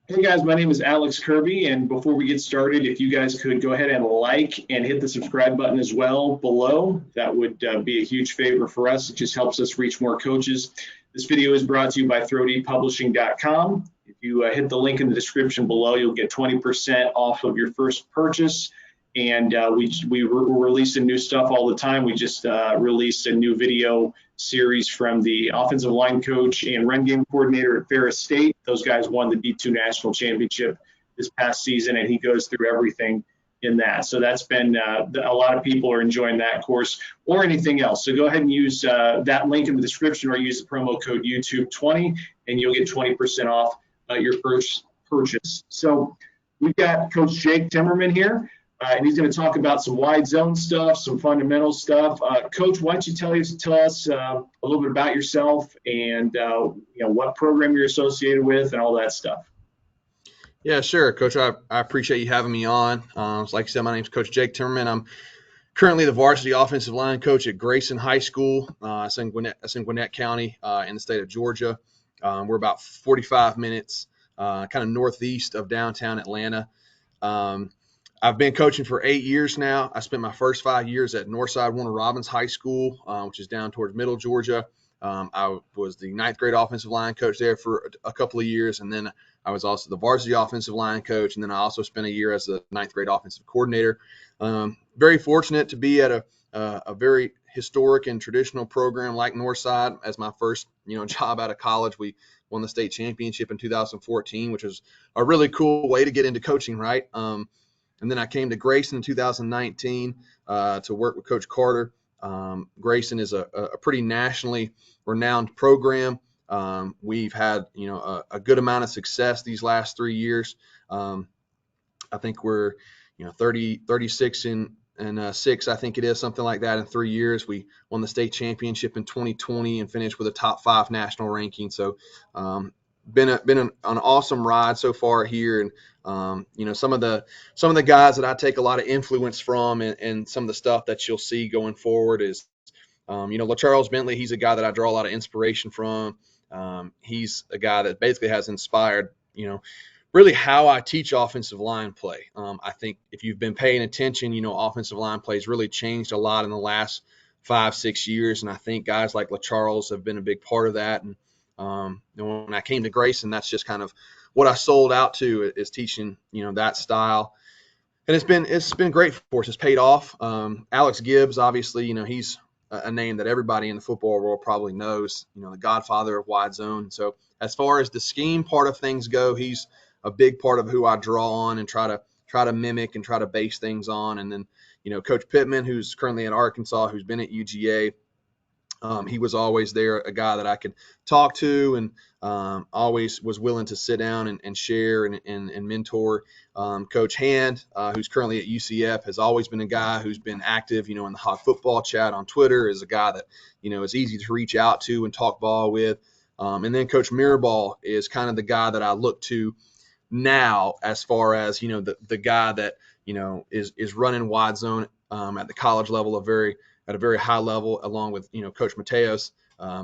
Hey guys, my name is Alex Kirby, and before we get started, if you guys could go ahead and like and hit the subscribe button as well below, that would be a huge favor for us. It just helps us reach more coaches. This video is brought to you by ThroatDeepPublishing.com. If you hit the link in the description below, you'll get 20% off of your first purchase. And we're releasing new stuff all the time. We just released a new video series from the offensive line coach and run game coordinator at Ferris State. Those guys won the D2 national championship this past season, and he goes through everything in that. So that's been a lot of people are enjoying that course or anything else. So go ahead and use that link in the description or use the promo code YouTube20, and you'll get 20% off your first purchase. So we've got Coach Jake Timmerman here. And he's going to talk about some wide zone stuff, some fundamental stuff. Coach, why don't you tell us a little bit about yourself and what program you're associated with and all that stuff. Yeah, sure, Coach. I appreciate you having me on. Like you said, my name is Coach Jake Timmerman. I'm currently the varsity offensive line coach at Grayson High School. It's in Gwinnett County in the state of Georgia. We're about 45 minutes kind of northeast of downtown Atlanta. I've been coaching for 8 years now. I spent my first 5 years at Northside Warner Robins High School, which is down towards Middle Georgia. I was the ninth grade offensive line coach there for a couple of years, and then I was also the varsity offensive line coach, and then I also spent a year as the ninth grade offensive coordinator. Very fortunate to be at a very historic and traditional program like Northside. As my first job out of college, we won the state championship in 2014, which was a really cool way to get into coaching, right? And then I came to Grayson in 2019 to work with Coach Carter. Grayson is a pretty nationally renowned program. We've had a good amount of success these last 3 years. I think we're 36 and 6, I think it is, something like that, in 3 years. We won the state championship in 2020 and finished with a top 5 national ranking. So been an awesome ride so far here. And some of the guys that I take a lot of influence from, and some of the stuff that you'll see going forward is LaCharles Bentley. He's a guy that I draw a lot of inspiration from. He's a guy that basically has inspired really how I teach offensive line play. I think if you've been paying attention, offensive line play has really changed a lot in the last 5-6 years, and I think guys like LaCharles have been a big part of that. And when I came to Grayson, that's just kind of what I sold out to, is teaching that style, and it's been great for us. It's paid off. Alex Gibbs, obviously, he's a name that everybody in the football world probably knows. The godfather of wide zone. So as far as the scheme part of things go, he's a big part of who I draw on and try to mimic and try to base things on. And then Coach Pittman, who's currently at Arkansas, who's been at UGA. He was always there, a guy that I could talk to, and always was willing to sit down and share and mentor. Coach Hand, who's currently at UCF, has always been a guy who's been active, in the hot football chat on Twitter, is a guy that, is easy to reach out to and talk ball with. And then Coach Mirabal is kind of the guy that I look to now, as far as, the guy that, is running wide zone at the college level, at a very high level, along with Coach Mateos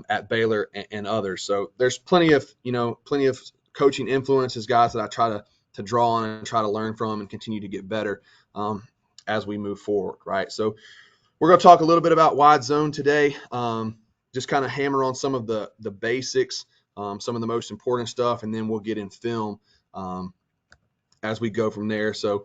at Baylor and others. So there's plenty of coaching influences, guys that I try to draw on and try to learn from and continue to get better as we move forward, right? So we're going to talk a little bit about wide zone today. Just kind of hammer on some of the basics, some of the most important stuff, and then we'll get in film as we go from there. So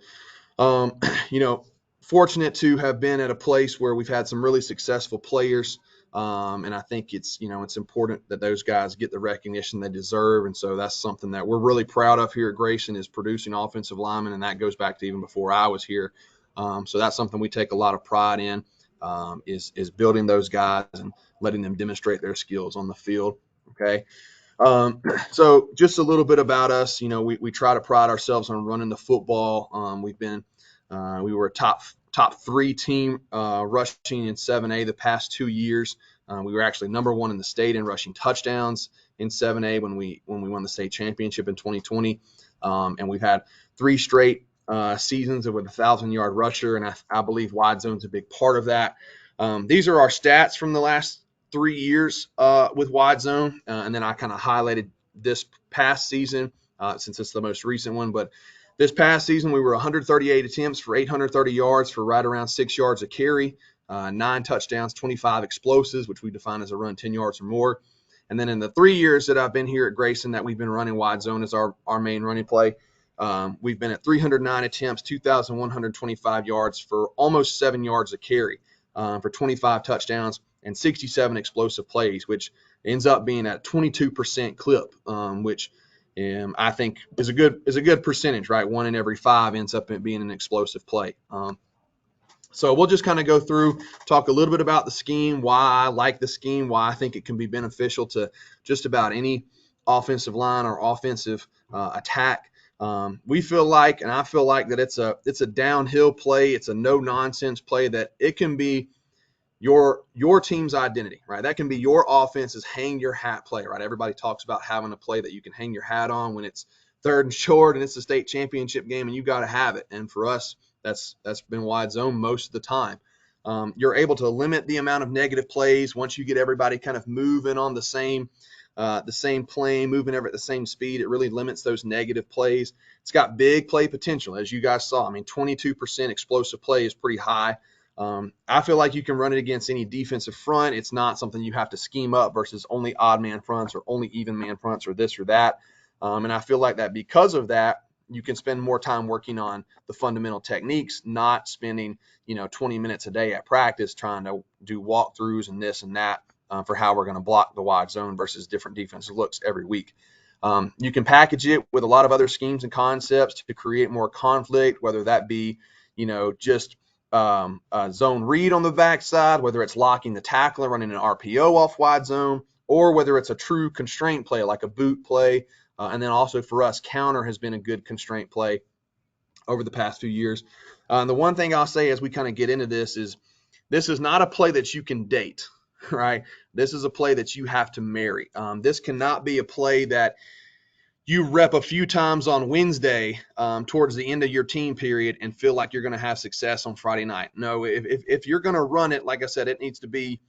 fortunate to have been at a place where we've had some really successful players, and I think it's important that those guys get the recognition they deserve. And so that's something that we're really proud of here at Grayson, is producing offensive linemen, and that goes back to even before I was here. So that's something we take a lot of pride in, is building those guys and letting them demonstrate their skills on the field. Okay. So just a little bit about us. We try to pride ourselves on running the football. We were a top 3 team rushing in 7A the past 2 years. We were actually number 1 in the state in rushing touchdowns in 7A when we won the state championship in 2020. And we've had 3 straight seasons with a 1,000-yard rusher, and I believe wide zone's a big part of that. These are our stats from the last 3 years with wide zone, and then I kind of highlighted this past season since it's the most recent one. But this past season, we were 138 attempts for 830 yards for right around 6 yards a carry, 9 touchdowns, 25 explosives, which we define as a run 10 yards or more. And then in the 3 years that I've been here at Grayson that we've been running wide zone as our main running play, we've been at 309 attempts, 2,125 yards for almost 7 yards a carry, for 25 touchdowns and 67 explosive plays, which ends up being at 22% clip, which I think is a good percentage, right? 1 in every 5 ends up being an explosive play. So we'll just kind of go through, talk a little bit about the scheme, why I like the scheme, why I think it can be beneficial to just about any offensive line or offensive attack. We feel like, and I feel like, that it's a downhill play. It's a no nonsense play that it can be your team's identity, right? That can be your offense's hang your hat play, right? Everybody talks about having a play that you can hang your hat on when it's 3rd and short and it's the state championship game, and you got to have it. And for us, that's been wide zone most of the time. You're able to limit the amount of negative plays once you get everybody kind of moving on the same plane, moving at the same speed. It really limits those negative plays. It's got big play potential, as you guys saw. I mean, 22% explosive play is pretty high. I feel like you can run it against any defensive front. It's not something you have to scheme up versus only odd man fronts or only even man fronts or this or that. And I feel like that because of that, you can spend more time working on the fundamental techniques, not spending 20 minutes a day at practice trying to do walkthroughs and this and that for how we're going to block the wide zone versus different defensive looks every week. You can package it with a lot of other schemes and concepts to create more conflict, whether that be just zone read on the backside, whether it's locking the tackle and running an RPO off wide zone, or whether it's a true constraint play like a boot play. And then also for us, counter has been a good constraint play over the past few years. The one thing I'll say as we kind of get into this is not a play that you can date, right? This is a play that you have to marry. This cannot be a play that you rep a few times on Wednesday towards the end of your team period and feel like you're going to have success on Friday night. No, if you're going to run it, like I said, it needs to be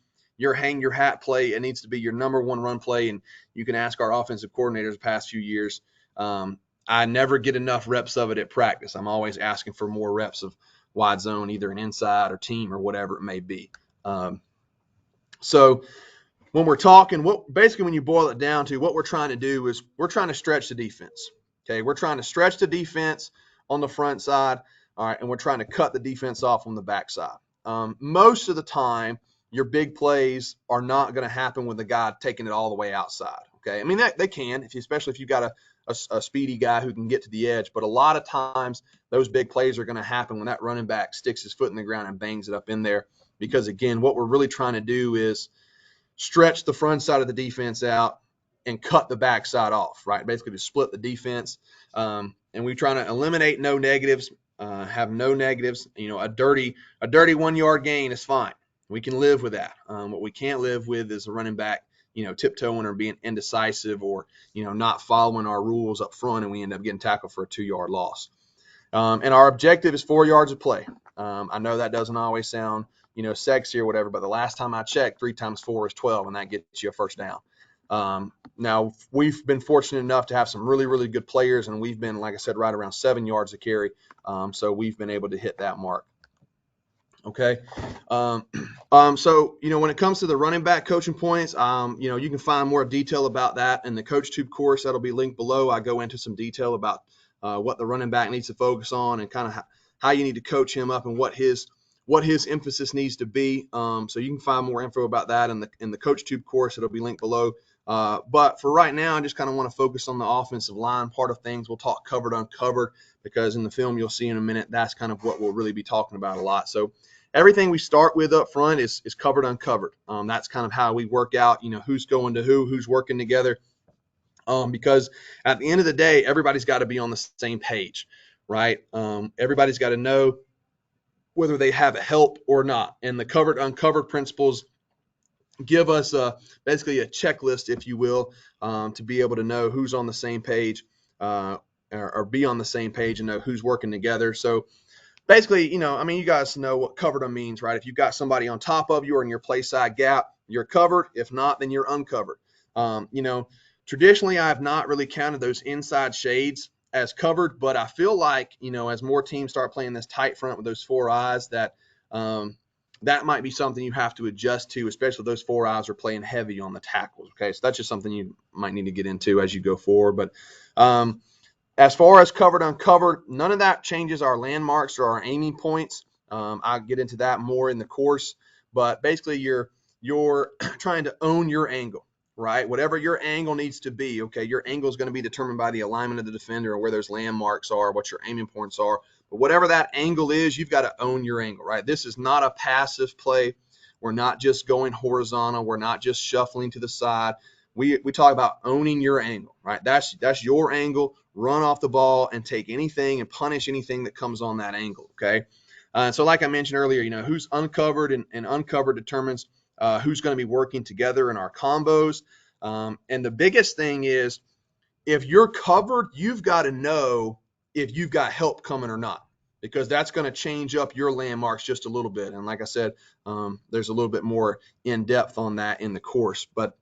your hang your hat play. It needs to be your number one run play. And you can ask our offensive coordinators the past few years. I never get enough reps of it at practice. I'm always asking for more reps of wide zone, either an inside or team or whatever it may be. So when we're talking, basically when you boil it down to what we're trying to do is we're trying to stretch the defense. Okay, we're trying to stretch the defense on the front side, all right, and we're trying to cut the defense off on the back side. Most of the time, your big plays are not going to happen with the guy taking it all the way outside. Okay, I mean they can, especially if you've got a speedy guy who can get to the edge. But a lot of times, those big plays are going to happen when that running back sticks his foot in the ground and bangs it up in there. Because again, what we're really trying to do is stretch the front side of the defense out and cut the back side off, right? Basically to split the defense. And we're trying to eliminate no negatives, have no negatives. A dirty 1 yard gain is fine. We can live with that. What we can't live with is a running back, tiptoeing or being indecisive or, not following our rules up front and we end up getting tackled for a 2 yard loss. And our objective is 4 yards of play. I know that doesn't always sound sexy or whatever, but the last time I checked, 3 times 4 is 12, and that gets you a first down. Now, we've been fortunate enough to have some really, really good players, and we've been, like I said, right around 7 yards a carry. So we've been able to hit that mark. Okay. So, when it comes to the running back coaching points, you can find more detail about that in the Coach Tube course. That'll be linked below. I go into some detail about what the running back needs to focus on and kind of how you need to coach him up and what his emphasis needs to be. So you can find more info about that in the Coach Tube course. It'll be linked below. But for right now, I just kind of want to focus on the offensive line part of things. We'll talk covered, uncovered, because in the film you'll see in a minute, that's kind of what we'll really be talking about a lot. So everything we start with up front is covered, uncovered. That's kind of how we work out, who's going to who's working together. Because at the end of the day, everybody's got to be on the same page, right? Everybody's got to know whether they have help or not. And the covered, uncovered principles give us basically a checklist, if you will, to be able to know who's on the same page or be on the same page and know who's working together. So basically, you guys know what covered means, right? If you've got somebody on top of you or in your play side gap, you're covered. If not, then you're uncovered. Traditionally, I have not really counted those inside shades as covered, but I feel like, as more teams start playing this tight front with those four eyes, that that might be something you have to adjust to, especially if those four eyes are playing heavy on the tackles. Okay, so that's just something you might need to get into as you go forward. But as far as covered uncovered, none of that changes our landmarks or our aiming points. I'll get into that more in the course, but basically you're trying to own your angle, right? Whatever your angle needs to be, okay, your angle is going to be determined by the alignment of the defender or where those landmarks are, what your aiming points are. But whatever that angle is, you've got to own your angle, right? This is not a passive play. We're not just going horizontal. We're not just shuffling to the side. We talk about owning your angle, right? That's your angle. Run off the ball and take anything and punish anything that comes on that angle, okay? So like I mentioned earlier, who's uncovered and uncovered determines who's going to be working together in our combos. And the biggest thing is, if you're covered, you've got to know if you've got help coming or not, because that's going to change up your landmarks just a little bit. And like I said, there's a little bit more in depth on that in the course. But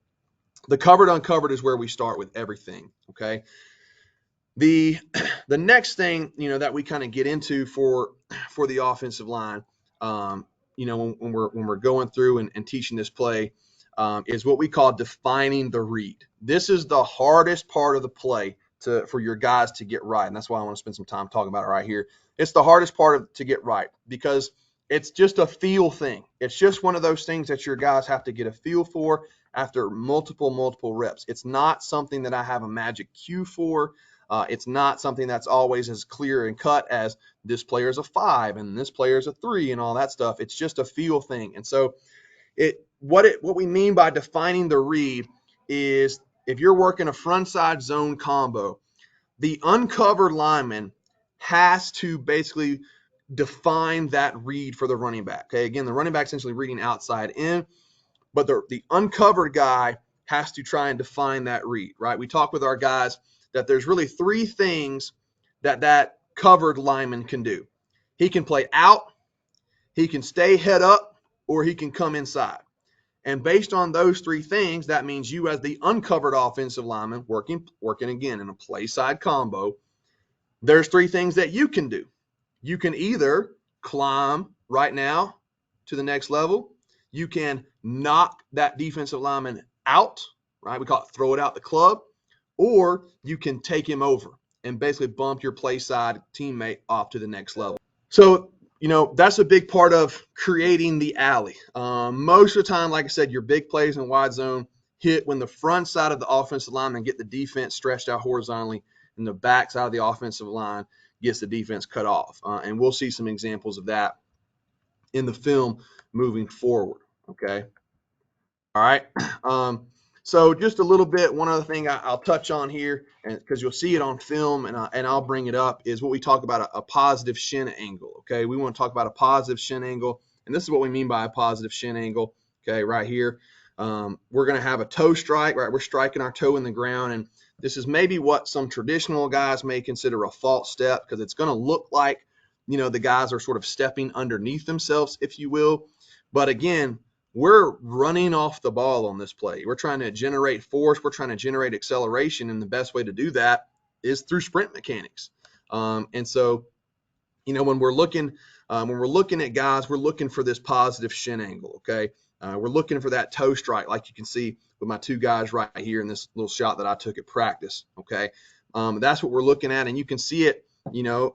the covered uncovered is where we start with everything, okay? The next thing, that we kind of get into for the offensive line, when we're going through and teaching this play, is what we call defining the read. This is the hardest part of the play for your guys to get right, and that's why I want to spend some time talking about it right here. It's the hardest part to get right because it's just a feel thing. It's just one of those things that your guys have to get a feel for after multiple reps. It's not something that I have a magic cue for. It's not something that's always as clear and cut as this player is a 5 and this player is a 3 and all that stuff. It's just a feel thing. And so what we mean by defining the read is, if you're working a front side zone combo, the uncovered lineman has to basically define that read for the running back. Okay, again, the running back essentially reading outside in, but the uncovered guy has to try and define that read, right? We talk with our guys that there's really three things that covered lineman can do. He can play out, he can stay head up, or he can come inside. And based on those three things, that means you as the uncovered offensive lineman working again in a play side combo, there's three things that you can do. You can either climb right now to the next level. You can knock that defensive lineman out, right? We call it throw it out the club. Or you can take him over and basically bump your play side teammate off to the next level. So, that's a big part of creating the alley. Most of the time, like I said, your big plays in wide zone hit when the front side of the offensive lineman get the defense stretched out horizontally, and the back side of the offensive line gets the defense cut off. And we'll see some examples of that in the film moving forward, okay? All right. So just a little bit, one other thing I'll touch on here, and because you'll see it on film, and I'll bring it up, is what we talk about a positive shin angle, okay? We want to talk about a positive shin angle, and this is what we mean by a positive shin angle, okay, right here. We're going to have a toe strike, right? We're striking our toe in the ground, and this is maybe what some traditional guys may consider a false step, because it's going to look like, the guys are sort of stepping underneath themselves, if you will. But again, we're running off the ball on this play. We're trying to generate force. We're trying to generate acceleration, and the best way to do that is through sprint mechanics. And so, when we're looking at guys, we're looking for this positive shin angle. Okay, we're looking for that toe strike, like you can see with my two guys right here in this little shot that I took at practice. Okay, that's what we're looking at, and you can see it,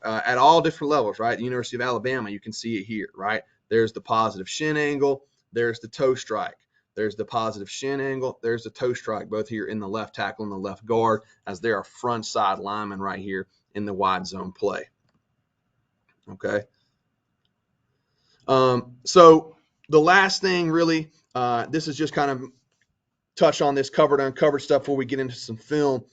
at all different levels. Right, the University of Alabama, you can see it here. Right, there's the positive shin angle. There's the toe strike. There's the positive shin angle. There's the toe strike, both here in the left tackle and the left guard, as they are front side linemen right here in the wide zone play. Okay. So the last thing really, this is just kind of touch on this covered uncovered stuff before we get into some film,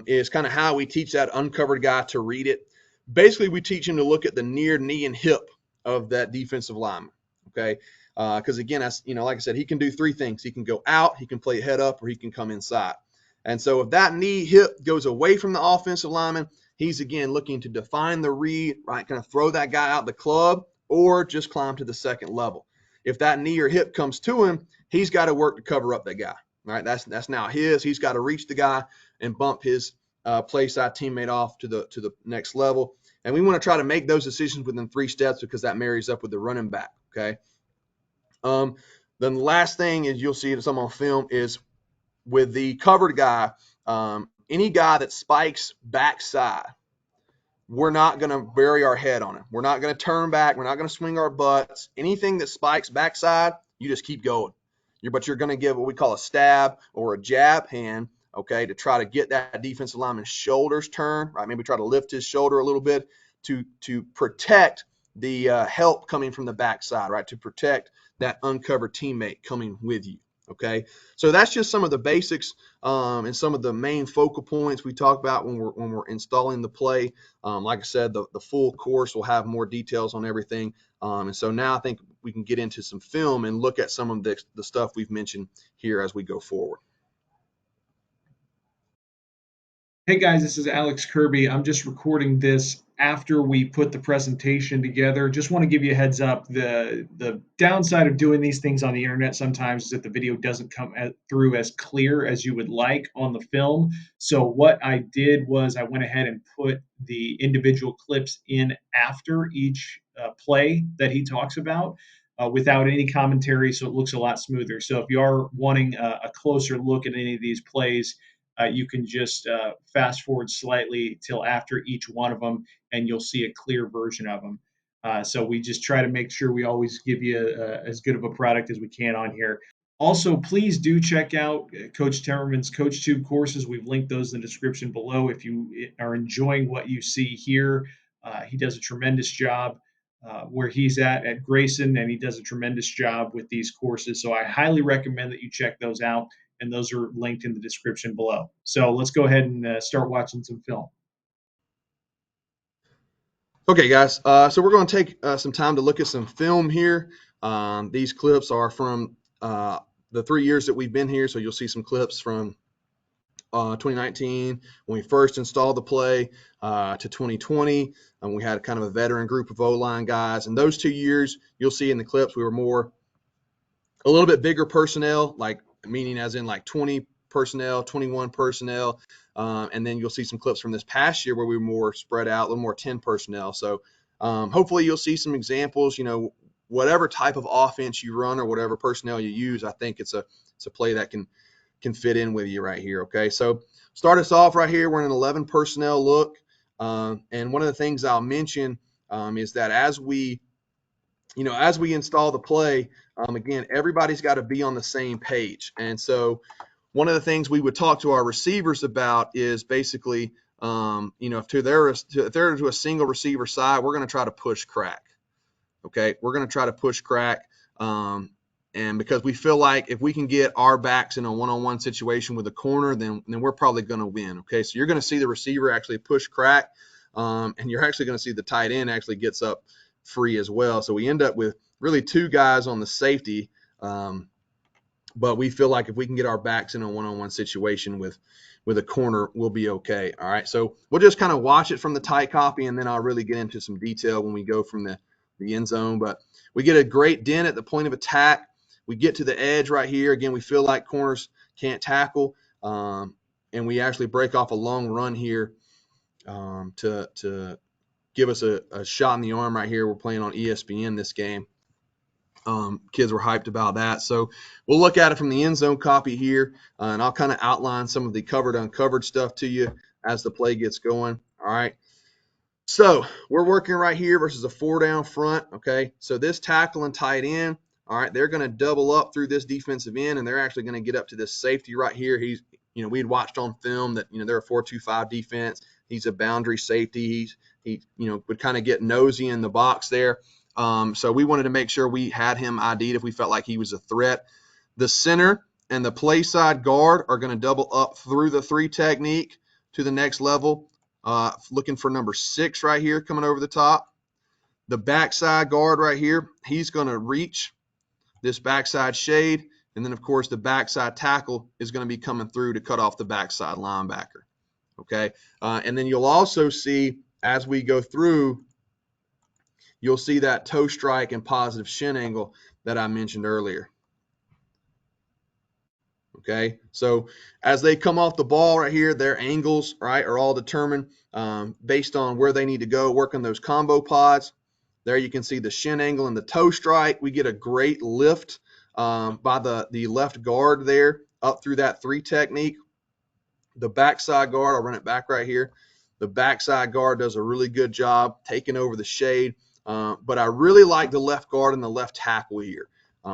is kind of how we teach that uncovered guy to read it. Basically, we teach him to look at the near knee and hip of that defensive lineman. Okay. Because again, like I said, he can do three things. He can go out, he can play head up, or he can come inside. And so if that knee hip goes away from the offensive lineman, he's again looking to define the read, right? Kind of throw that guy out the club or just climb to the second level. If that knee or hip comes to him, he's got to work to cover up that guy. All right, that's now his. He's got to reach the guy and bump his play side teammate off to the next level. And we want to try to make those decisions within 3 steps because that marries up with the running back. Okay. Then the last thing is you'll see some on film is with the covered guy, any guy that spikes backside, we're not going to bury our head on him. We're not going to turn back. We're not going to swing our butts. Anything that spikes backside, you just keep going. But you're going to give what we call a stab or a jab hand, okay, to try to get that defensive lineman's shoulders turned, right? Maybe try to lift his shoulder a little bit to protect the help coming from the backside, right? To protect that uncovered teammate coming with you. Okay, so that's just some of the basics and some of the main focal points we talk about when we're installing the play. Like I said, the full course will have more details on everything. And so now I think we can get into some film and look at some of the stuff we've mentioned here as we go forward. Hey guys, this is Alex Kirby. I'm just recording this after we put the presentation together. Just want to give you a heads up. The downside of doing these things on the internet sometimes is that the video doesn't come through as clear as you would like on the film. So what I did was I went ahead and put the individual clips in after each play that he talks about. Without any commentary, so it looks a lot smoother. So if you are wanting a closer look at any of these plays, you can just fast forward slightly till after each one of them, and you'll see a clear version of them. So we just try to make sure we always give you as good of a product as we can on here. Also, please do check out Coach Timmerman's CoachTube courses. We've linked those in the description below. If you are enjoying what you see here, he does a tremendous job where he's at Grayson, and he does a tremendous job with these courses. So I highly recommend that you check those out, and those are linked in the description below. So let's go ahead and start watching some film. Okay, guys. So we're going to take some time to look at some film here. These clips are from the 3 years that we've been here. So you'll see some clips from 2019 when we first installed the play to 2020. We had kind of a veteran group of O-line guys. And those 2 years, you'll see in the clips, we were a little bit bigger personnel, like meaning as in like 20 personnel, 21 personnel. And then you'll see some clips from this past year where we were more spread out, a little more 10 personnel. So hopefully you'll see some examples, whatever type of offense you run or whatever personnel you use. I think it's a play that can fit in with you right here. Okay. So start us off right here. We're in an 11 personnel look. And one of the things I'll mention is that as we install the play, again, everybody's got to be on the same page. And so one of the things we would talk to our receivers about is basically, if they're to a single receiver side, we're going to try to push crack. Okay. We're going to try to push crack. And because we feel like if we can get our backs in a one-on-one situation with a corner, then we're probably going to win. Okay. So you're going to see the receiver actually push crack. And you're actually going to see the tight end actually gets up free as well. So we end up with really 2 guys on the safety. But we feel like if we can get our backs in a one-on-one situation with a corner, we'll be okay. All right. So we'll just kind of watch it from the tight copy, and then I'll really get into some detail when we go from the end zone. But we get a great dent at the point of attack. We get to the edge right here. Again, we feel like corners can't tackle. And we actually break off a long run here to give us a shot in the arm right here. We're playing on ESPN this game. Kids were hyped about that. So we'll look at it from the end zone copy here, and I'll kind of outline some of the covered, uncovered stuff to you as the play gets going. All right. So we're working right here versus a 4-down front. Okay. So this tackle and tight end, all right, they're going to double up through this defensive end, and they're actually going to get up to this safety right here. He's, we'd watched on film that, they're a 4-2-5 defense. He's a boundary safety. He would kind of get nosy in the box there. So we wanted to make sure we had him ID'd if we felt like he was a threat. The center and the play side guard are going to double up through the 3 technique to the next level, looking for number 6 right here coming over the top. The backside guard right here, he's going to reach this backside shade. And then, of course, the backside tackle is going to be coming through to cut off the backside linebacker. Okay. And then you'll also see as we go through, you'll see that toe strike and positive shin angle that I mentioned earlier. Okay, so as they come off the ball right here, their angles, right, are all determined based on where they need to go, working those combo pods. There you can see the shin angle and the toe strike. We get a great lift by the left guard there up through that 3 technique. The backside guard, I'll run it back right here. The backside guard does a really good job taking over the shade, but I really like the left guard and the left tackle here.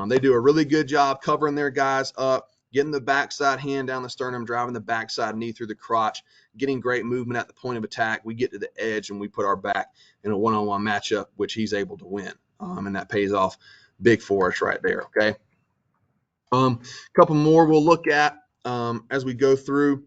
They do a really good job covering their guys up, getting the backside hand down the sternum, driving the backside knee through the crotch, getting great movement at the point of attack. We get to the edge and we put our back in a one-on-one matchup, which he's able to win, and that pays off big for us right there. Okay, a couple more we'll look at as we go through.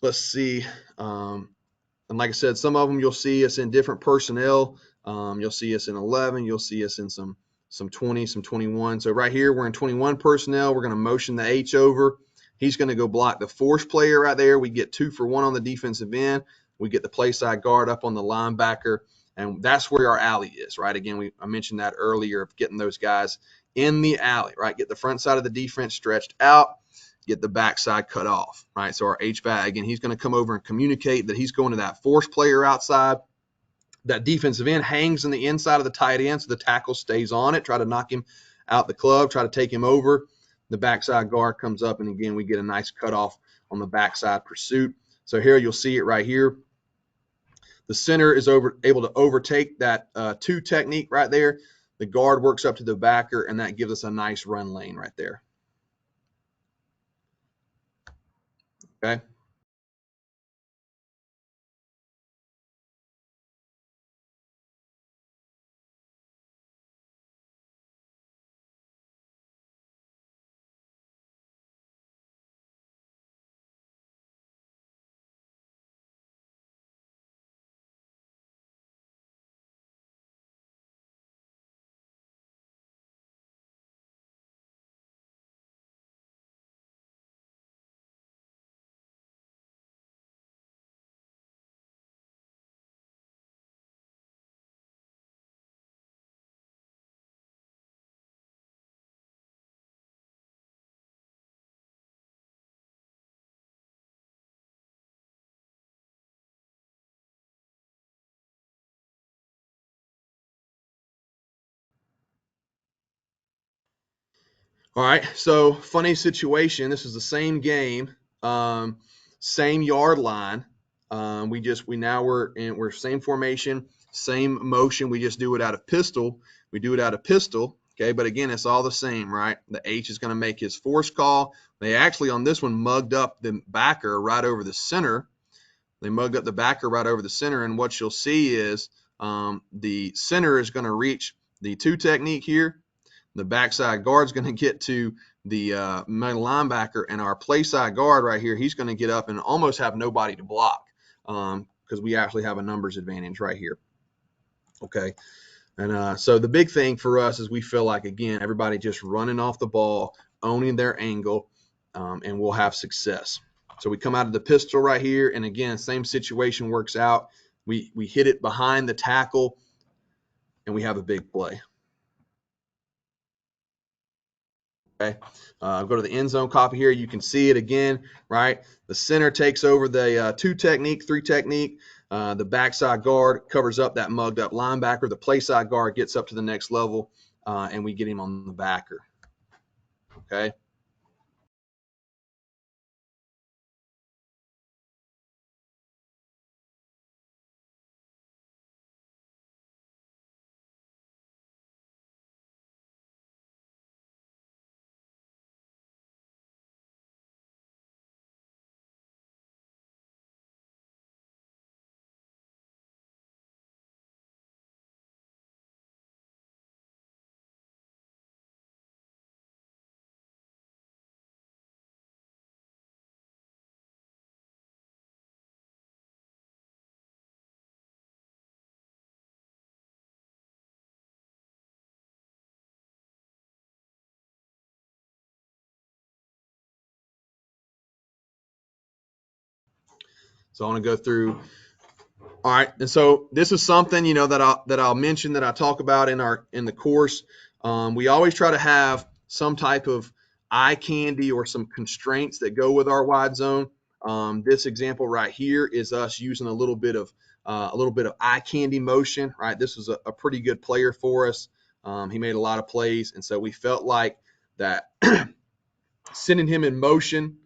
Let's see. And like I said, some of them you'll see us in different personnel. You'll see us in 11. You'll see us in some 20, some 21. So right here, we're in 21 personnel. We're going to motion the H over. He's going to go block the force player right there. We get 2 for 1 on the defensive end. We get the play side guard up on the linebacker. And that's where our alley is, right? Again, I mentioned that earlier of getting those guys in the alley, right? Get the front side of the defense stretched out, get the backside cut off, right? So our H-back, again, he's going to come over and communicate that he's going to that force player outside. That defensive end hangs in the inside of the tight end, so the tackle stays on it, try to knock him out the club, try to take him over. The backside guard comes up, and again, we get a nice cutoff on the backside pursuit. So here you'll see it right here. The center is able to overtake that 2 technique right there. The guard works up to the backer, and that gives us a nice run lane right there. Okay. All right, so funny situation. This is the same game, same yard line. We're same formation, same motion. We just do it out of pistol. We do it out of pistol. Okay, but again, it's all the same, right? The H is going to make his force call. They actually on this one mugged up the backer right over the center. They mugged up the backer right over the center, and what you'll see is the center is going to reach the 2 technique here. The backside guard's going to get to the middle linebacker, and our play side guard right here, he's going to get up and almost have nobody to block because we actually have a numbers advantage right here. Okay. And so the big thing for us is we feel like, again, everybody just running off the ball, owning their angle, and we'll have success. So we come out of the pistol right here, and again, same situation works out. We hit it behind the tackle, and we have a big play. Okay, go to the end zone copy here. You can see it again, right? The center takes over the 2 technique, 3 technique. The backside guard covers up that mugged up linebacker. The play side guard gets up to the next level, and we get him on the backer. Okay. So I want to go through. All right, and so this is something that I'll mention, that I talk about in the course. We always try to have some type of eye candy or some constraints that go with our wide zone. This example right here is us using a little bit of eye candy motion. Right, this was a pretty good player for us. He made a lot of plays, and so we felt like that sending him in motion,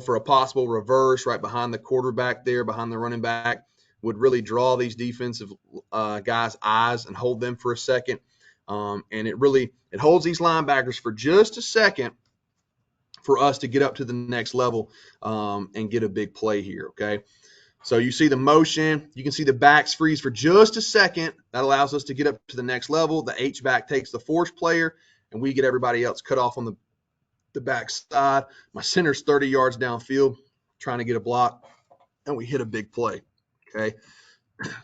for a possible reverse right behind the quarterback there, behind the running back, would really draw these defensive guys' eyes and hold them for a second. And it holds these linebackers for just a second for us to get up to the next level and get a big play here, okay? So you see the motion. You can see the backs freeze for just a second. That allows us to get up to the next level. The H-back takes the force player, and we get everybody else cut off on the backside. My center's 30 yards downfield trying to get a block, and we hit a big play. Okay,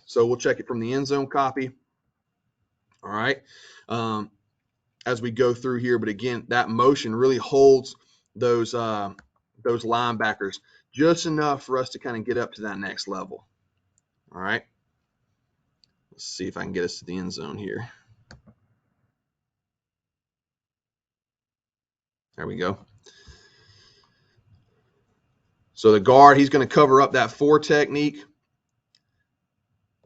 so we'll check it from the end zone copy. All right, as we go through here, but again, that motion really holds those linebackers just enough for us to kind of get up to that next level. All right, let's see if I can get us to the end zone here. There we go. So the guard, he's going to cover up that 4 technique.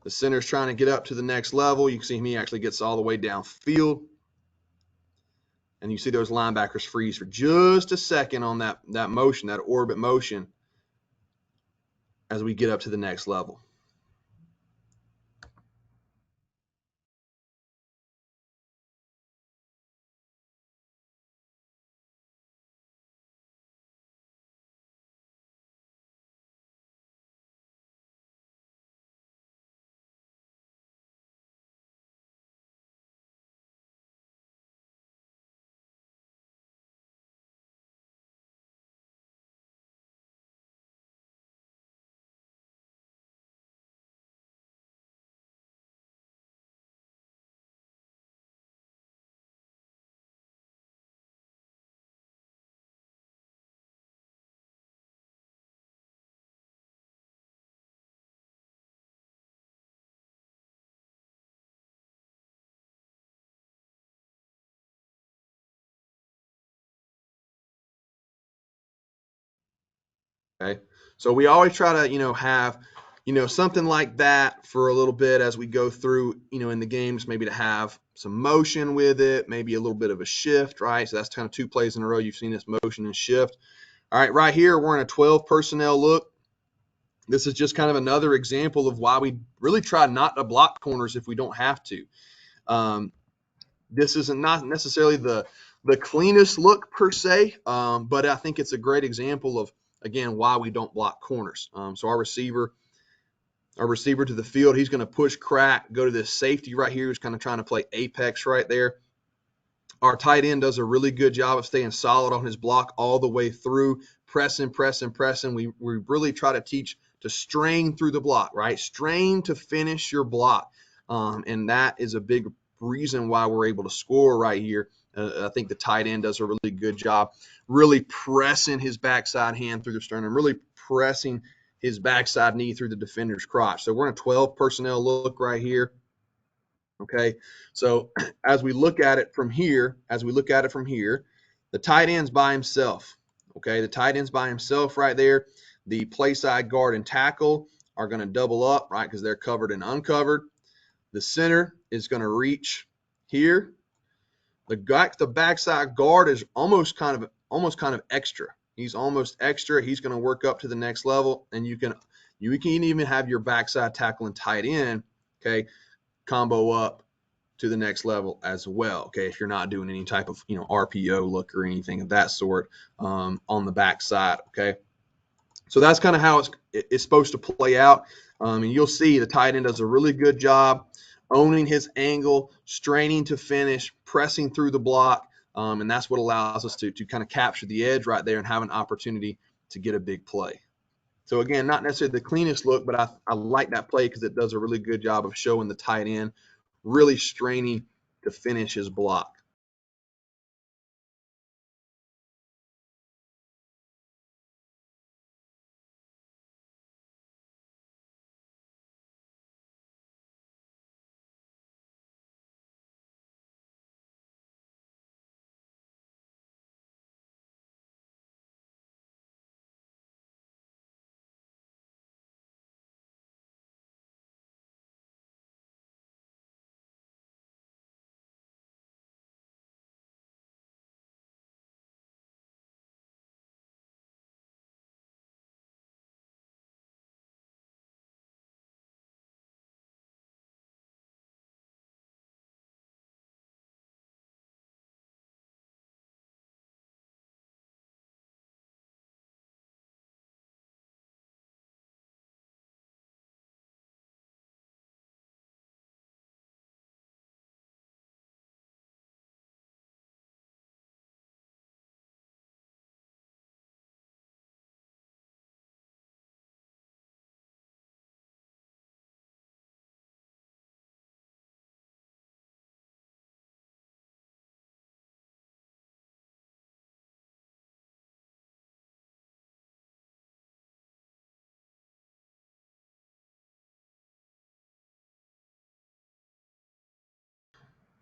The center's trying to get up to the next level. You can see he actually gets all the way downfield. And you see those linebackers freeze for just a second on that motion, that orbit motion, as we get up to the next level. Okay, so we always try to have something like that for a little bit as we go through in the games, maybe to have some motion with it, maybe a little bit of a shift, right? So that's kind of 2 plays in a row. You've seen this motion and shift. All right, right here we're in a 12 personnel look. This is just kind of another example of why we really try not to block corners if we don't have to. This isn't not necessarily the cleanest look per se, but I think it's a great example of, again, why we don't block corners. So our receiver to the field, he's going to push crack, go to this safety right here who's kind of trying to play apex right there. Our tight end does a really good job of staying solid on his block all the way through, pressing. We really try to teach to strain through the block, right? Strain to finish your block. And that is a big reason why we're able to score right here. I think the tight end does a really good job really pressing his backside hand through the sternum, really pressing his backside knee through the defender's crotch. So we're in a 12 personnel look right here. Okay, so as we look at it from here, the tight end's by himself. Okay, the tight end's by himself right there. The play side guard and tackle are going to double up, right, because they're covered and uncovered. The center is going to reach here. The backside guard is almost kind of extra. He's almost extra. He's going to work up to the next level, and you can even have your backside tackle and tight end, okay, combo up to the next level as well. Okay, if you're not doing any type of RPO look or anything of that sort on the backside. Okay, so that's kind of how it's supposed to play out. And you'll see the tight end does a really good job owning his angle, straining to finish, pressing through the block, and that's what allows us to kind of capture the edge right there and have an opportunity to get a big play. So again, not necessarily the cleanest look, but I like that play because it does a really good job of showing the tight end really straining to finish his block.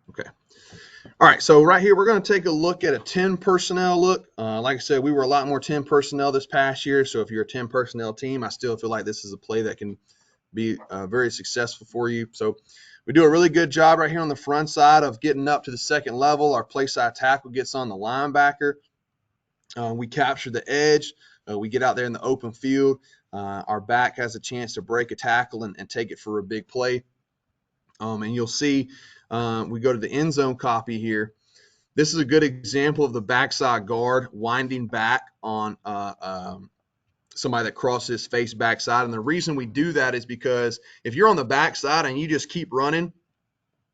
Okay. All right, so right here, we're going to take a look at a 10 personnel look. Like I said, we were a lot more 10 personnel this past year. So if you're a 10 personnel team, I still feel like this is a play that can be very successful for you. So we do a really good job right here on the front side of getting up to the second level. Our play side tackle gets on the linebacker. We capture the edge. We get out there in the open field. Our back has a chance to break a tackle and take it for a big play. And you'll see we go to the end zone copy here. This is a good example of the backside guard winding back on somebody that crosses face backside. And the reason we do that is because if you're on the backside and you just keep running,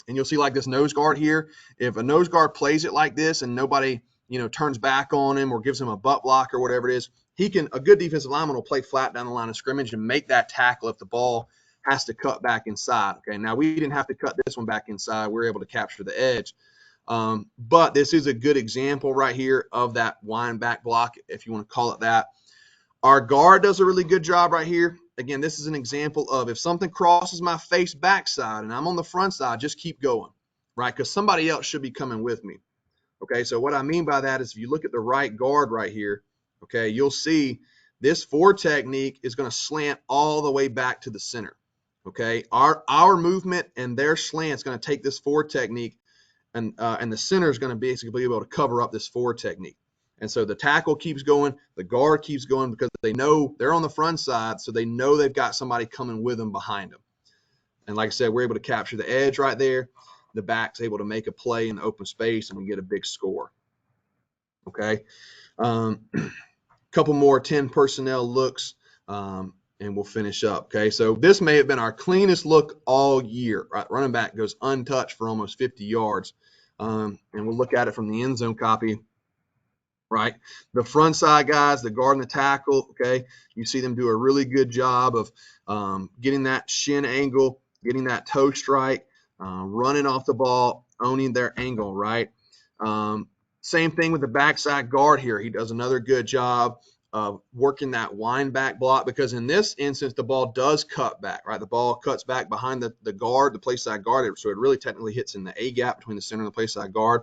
and you'll see like this nose guard here, if a nose guard plays it like this and nobody turns back on him or gives him a butt block or whatever it is, a good defensive lineman will play flat down the line of scrimmage and make that tackle if the ball has to cut back inside. Okay, now we didn't have to cut this one back inside. We were able to capture the edge. But this is a good example right here of that wind back block, if you want to call it that. Our guard does a really good job right here. Again, this is an example of if something crosses my face backside and I'm on the front side, just keep going, right? Because somebody else should be coming with me. Okay, so what I mean by that is if you look at the right guard right here, okay, you'll see this forward technique is going to slant all the way back to the center. Okay, our movement and their slant is going to take this forward technique, and the center is going to basically be able to cover up this forward technique. And so the tackle keeps going, the guard keeps going because they know they're on the front side, so they know they've got somebody coming with them behind them. And like I said, we're able to capture the edge right there. The back's able to make a play in the open space, and we get a big score. Okay. Couple more 10 personnel looks, and we'll finish up. Okay. So this may have been our cleanest look all year. Right? Running back goes untouched for almost 50 yards. and we'll look at it from the end zone copy. Right, the front side guys, the guard and the tackle, okay, you see them do a really good job of getting that shin angle, getting that toe strike, running off the ball, owning their angle, right? Same thing with the backside guard here. He does another good job of working that wind back block, because in this instance, the ball does cut back, right? The ball cuts back behind the guard, the play side guard, so it really technically hits in the A gap between the center and the play side guard.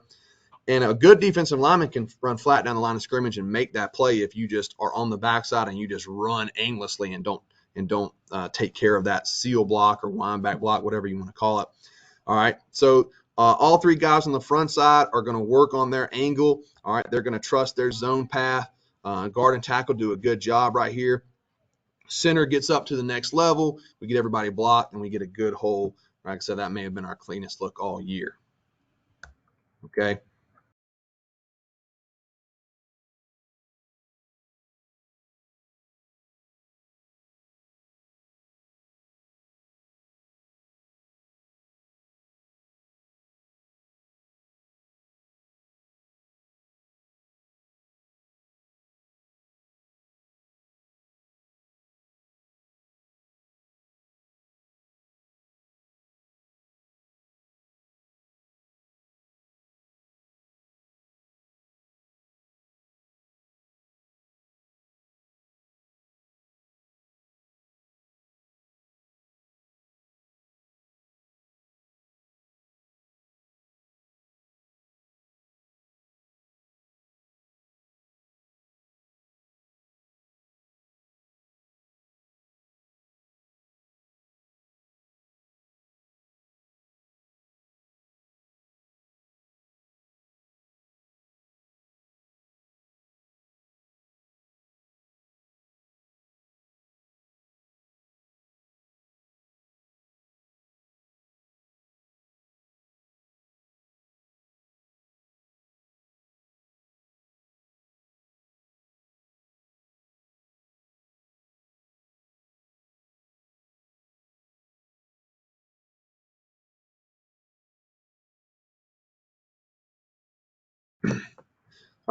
And a good defensive lineman can run flat down the line of scrimmage and make that play if you just are on the backside and you just run aimlessly and don't take care of that seal block or wind back block, whatever you want to call it. All right. So all three guys on the front side are going to work on their angle. All right. They're going to trust their zone path. Guard and tackle do a good job right here. Center gets up to the next level. We get everybody blocked and we get a good hole. Like I said, that may have been our cleanest look all year. Okay.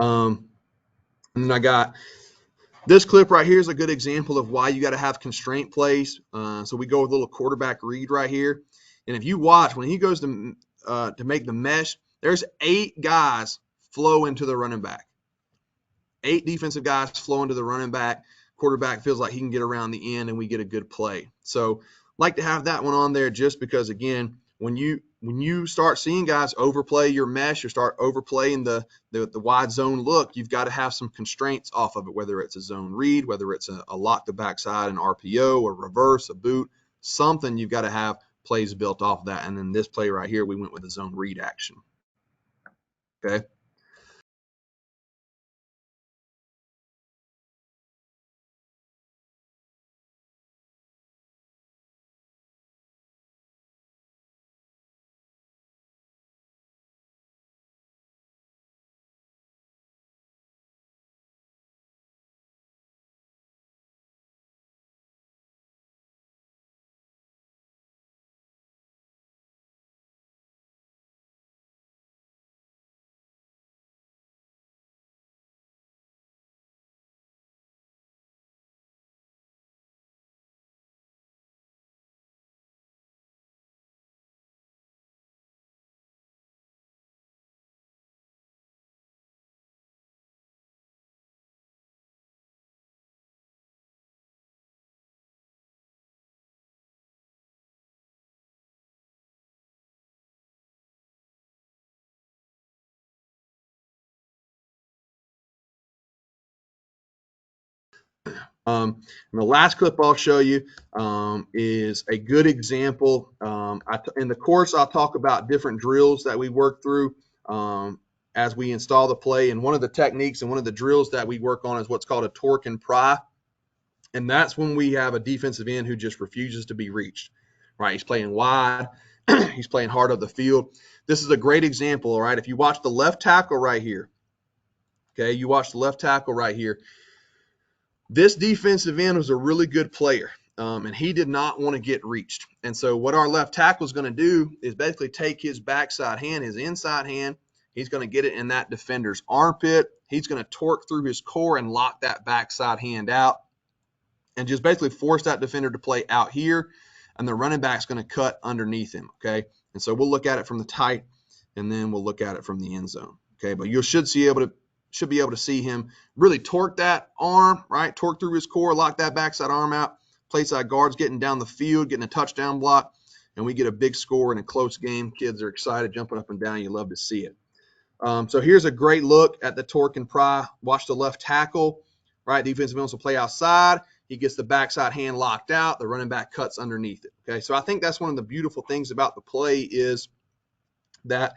And then I got this clip right here is a good example of why you got to have constraint plays. So we go with a little quarterback read right here. And if you watch, when he goes to make the mesh, there's 8 guys flow into the running back. 8 defensive guys flow into the running back. Quarterback feels like he can get around the end, and we get a good play. So like to have that one on there just because, again, when you start seeing guys overplay your mesh or start overplaying the wide zone look, you've got to have some constraints off of it, whether it's a zone read, whether it's a lock the backside, an RPO, a reverse, a boot, something you've got to have plays built off of that. And then this play right here, we went with a zone read action. Okay. And the last clip I'll show you is a good example. In the course, I'll talk about different drills that we work through as we install the play. And one of the techniques and one of the drills that we work on is what's called a torque and pry. And that's when we have a defensive end who just refuses to be reached, right? He's playing wide. He's playing hard up the field. This is a great example, all right? If you watch the left tackle right here, okay, you watch the left tackle right here. This defensive end was a really good player. and he did not want to get reached. And so what our left tackle is going to do is basically take his backside hand, his inside hand. He's going to get it in that defender's armpit. He's going to torque through his core and lock that backside hand out and just basically force that defender to play out here. And the running back's going to cut underneath him, okay? And so we'll look at it from the tight, and then we'll look at it from the end zone, okay? But you should be able to see him really torque that arm, right? Torque through his core, lock that backside arm out. Place side guards getting down the field, getting a touchdown block, and we get a big score in a close game. Kids are excited, jumping up and down. You love to see it. So here's a great look at the torque and pry. Watch the left tackle, right? Defensive ends will play outside. He gets the backside hand locked out. The running back cuts underneath it, okay? So I think that's one of the beautiful things about the play is that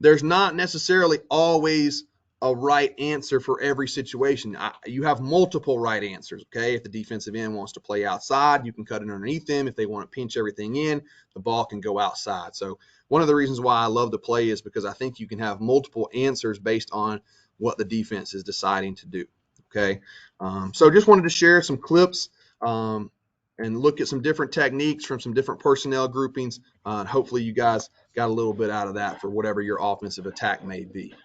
there's not necessarily always a right answer for every situation. You have multiple right answers, okay? If the defensive end wants to play outside, you can cut it underneath them. If they want to pinch everything in, the ball can go outside. So one of the reasons why I love the play is because I think you can have multiple answers based on what the defense is deciding to do, okay? So just wanted to share some clips and look at some different techniques from some different personnel groupings. And hopefully you guys got a little bit out of that for whatever your offensive attack may be.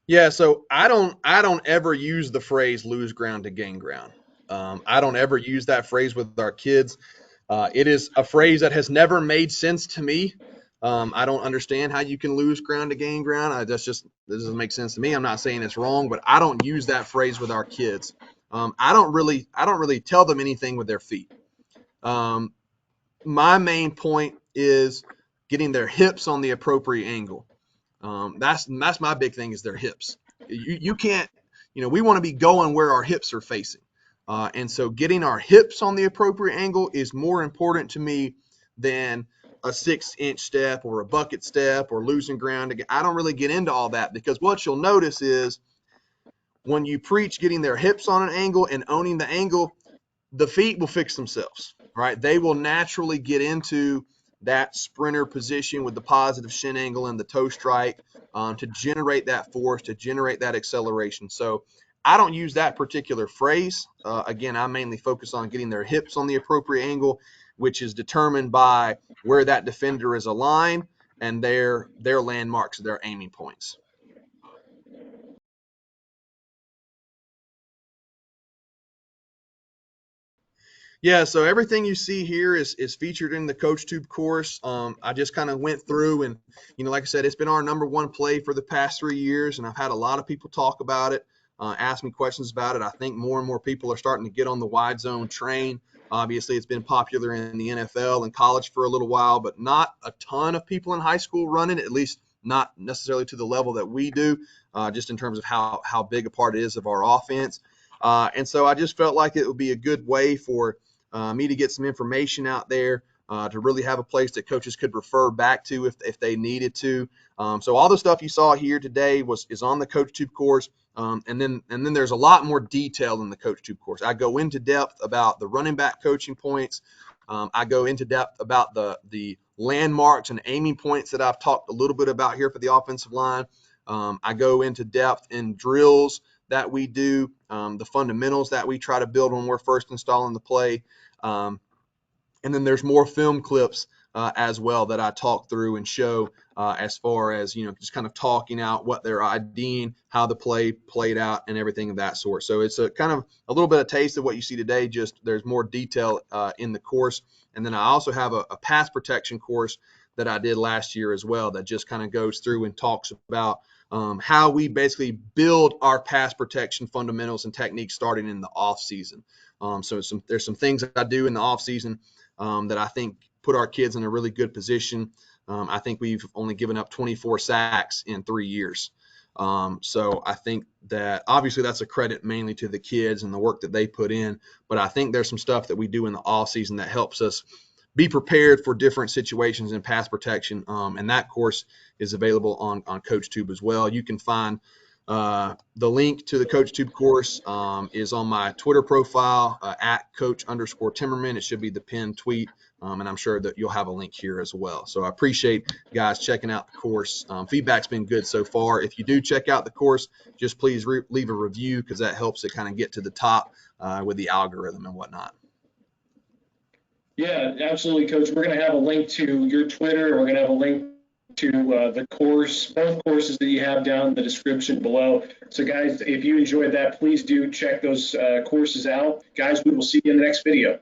Yeah, so I don't ever use the phrase lose ground to gain ground. I don't ever use that phrase with our kids. It is a phrase that has never made sense to me. I don't understand how you can lose ground to gain ground. This doesn't make sense to me. I'm not saying it's wrong, but I don't use that phrase with our kids. I don't really tell them anything with their feet. Um, my main point is getting their hips on the appropriate angle. That's my big thing is their hips. You can't, we want to be going where our hips are facing. And so getting our hips on the appropriate angle is more important to me than a 6-inch step or a bucket step or losing ground. I don't really get into all that because what you'll notice is when you preach getting their hips on an angle and owning the angle, the feet will fix themselves, right? They will naturally get into that sprinter position with the positive shin angle and the toe strike to generate that force, to generate that acceleration. So I don't use that particular phrase. Again, I mainly focus on getting their hips on the appropriate angle, which is determined by where that defender is aligned and their landmarks, their aiming points. Yeah, so everything you see here is featured in the Coach Tube course. I just kind of went through and, like I said, it's been our number one play for the past 3 years, and I've had a lot of people talk about it, ask me questions about it. I think more and more people are starting to get on the wide zone train. Obviously, it's been popular in the NFL and college for a little while, but not a ton of people in high school run it, at least not necessarily to the level that we do, just in terms of how big a part it is of our offense. And so I just felt like it would be a good way for me to get some information out there, to really have a place that coaches could refer back to if they needed to. So all the stuff you saw here today is on the Coach Tube course. And then there's a lot more detail in the Coach Tube course. I go into depth about the running back coaching points. I go into depth about the landmarks and aiming points that I've talked a little bit about here for the offensive line. I go into depth in drills that we do, the fundamentals that we try to build when we're first installing the play. And then there's more film clips as well that I talk through and show as far as, just kind of talking out what they're IDing, how the play played out, and everything of that sort. So it's a kind of a little bit of taste of what you see today, just there's more detail in the course. And then I also have a pass protection course that I did last year as well that just kind of goes through and talks about how we basically build our pass protection fundamentals and techniques starting in the off season. So there's some things that I do in the off season that I think put our kids in a really good position. I think we've only given up 24 sacks in 3 years. So I think that obviously that's a credit mainly to the kids and the work that they put in. But I think there's some stuff that we do in the off season that helps us be prepared for different situations in pass protection. And that course is available on CoachTube as well. You can find the link to the CoachTube course is on my Twitter profile at Coach_Timmerman. It should be the pinned tweet. And I'm sure that you'll have a link here as well. So I appreciate guys checking out the course. Feedback's been good so far. If you do check out the course, just please leave a review because that helps it kind of get to the top with the algorithm and whatnot. Yeah, absolutely, Coach. We're going to have a link to your Twitter. We're going to have a link to the course, both courses that you have down in the description below. So, guys, if you enjoyed that, please do check those courses out. Guys, we will see you in the next video.